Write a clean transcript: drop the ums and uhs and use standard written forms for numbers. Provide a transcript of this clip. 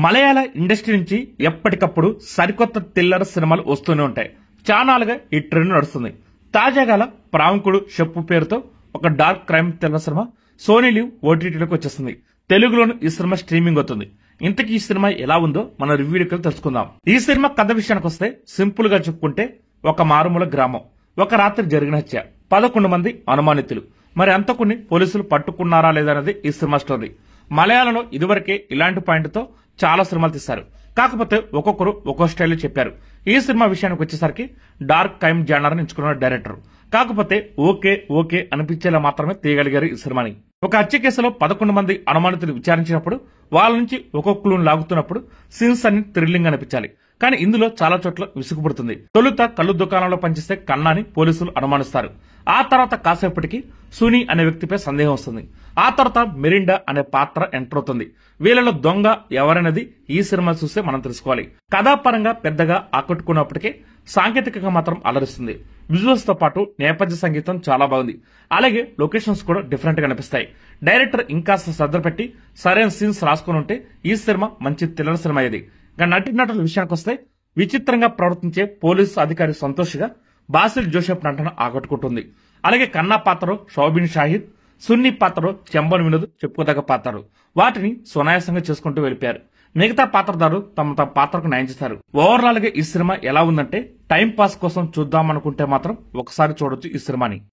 మలయాళ industry నుంచి ఎప్పటికప్పుడు సరికొత్త థ్రిల్లర్ సినిమాలు వస్తూనే ఉంటాయి. చానాలుగా ఈ ట్రెండ్ నడుస్తుంది. తాజాగా ప్రాముఖ్యుడు చెప్పు పేరుతో ఒక dark crime thriller cinema Sony LIV ఓటీటీలోకి వచ్చేస్తుంది. తెలుగులోను ఈ సినిమా స్ట్రీమింగ్ అవుతుంది. ఇంతకీ ఈ సినిమా ఎలా ఉందో మన రివ్యూకి తెలుసుకుందాం. ఈ సినిమా కథ విషయానికి వస్తే సింపుల్ గా చెప్పుకుంటే ఒక మారుమూల గ్రామం, ఒక రాత్రి జరిగిన హత్య, 11 మంది అనుమానితులు, మరి అంతకుని పోలీసులు పట్టుకున్నారా లేదనేది ఈ సినిమా స్టోరీ. మలయాళంలో ఇదివరకే ఇలాంటి పాయింట్ తో చాలా సినిమాలు తీశారు. కాకపోతే ఒక్కొక్కరు ఒక్కో స్టైల్ చెప్పారు. ఈ సినిమా విషయానికి వచ్చేసరికి డార్క్ క్రైమ్ జానర్ ఎంచుకున్న డైరెక్టర్. కాకపోతే ఓకే అనిపించేలా మాత్రమే తీయగలిగారు ఈ సినిమాని. ఒక హత్య కేసులో 11 మంది అనుమానితులు విచారించినప్పుడు వాళ్ళ నుంచి ఒక్కొక్కరు లాగుతున్నప్పుడు సీన్స్ అన్ని థ్రిల్లింగ్ అనిపించాలి. కానీ ఇందులో చాలా చోట్ల విసుగుపడుతుంది. తొలుత కళ్ళు దుకాణంలో పనిచేసే కన్నాని పోలీసులు అనుమానిస్తారు. ఆ తర్వాత కాసేపటికి సునీ అనే వ్యక్తిపై సందేహం వస్తుంది. ఆ తర్వాత మెరిండా అనే పాత్ర ఎంటర్ అవుతుంది. వీళ్ళలో దొంగ ఎవరనేది ఈ సినిమా చూస్తే మనం తెలుసుకోవాలి. కథాపరంగా పెద్దగా ఆకట్టుకున్నప్పటికీ సాంకేతికంగా మాత్రం అలరిస్తుంది. విజువల్స్ తో పాటు నేపథ్య సంగీతం చాలా బాగుంది. అలాగే లొకేషన్స్ కూడా డిఫరెంట్ గా అనిపిస్తాయి. డైరెక్టర్ ఇంకా శ్రద్ధ పెట్టి సరైన సీన్స్ రాసుకుని ఉంటే ఈ సినిమా మంచి థ్రిల్లర్ సినిమా ఇది. నటుల విషయానికి వస్తే విచిత్రంగా ప్రవర్తించే పోలీసు అధికారి సంతోష్ గా బాసిల్ జోసెఫ్ నటన ఆకట్టుకుంటుంది. అలాగే కన్నా పాత్రలో షౌబిన్ షాహిద్, సున్నీ పాత్రలో చెంబన్ వినోద్ చెప్పుకోదగ్గ పాత్రలు. వాటిని సునాయాసంగా చేసుకుంటూ వెళ్ళిపోయారు. మిగతా పాత్రధారులు తమ పాత్రకు న్యాయం చేస్తారు. ఓవరాల్ గా ఈ సినిమా ఎలా ఉందంటే టైం పాస్ కోసం చూద్దాం అనుకుంటే మాత్రం ఒకసారి చూడొచ్చు ఈ సినిమాని.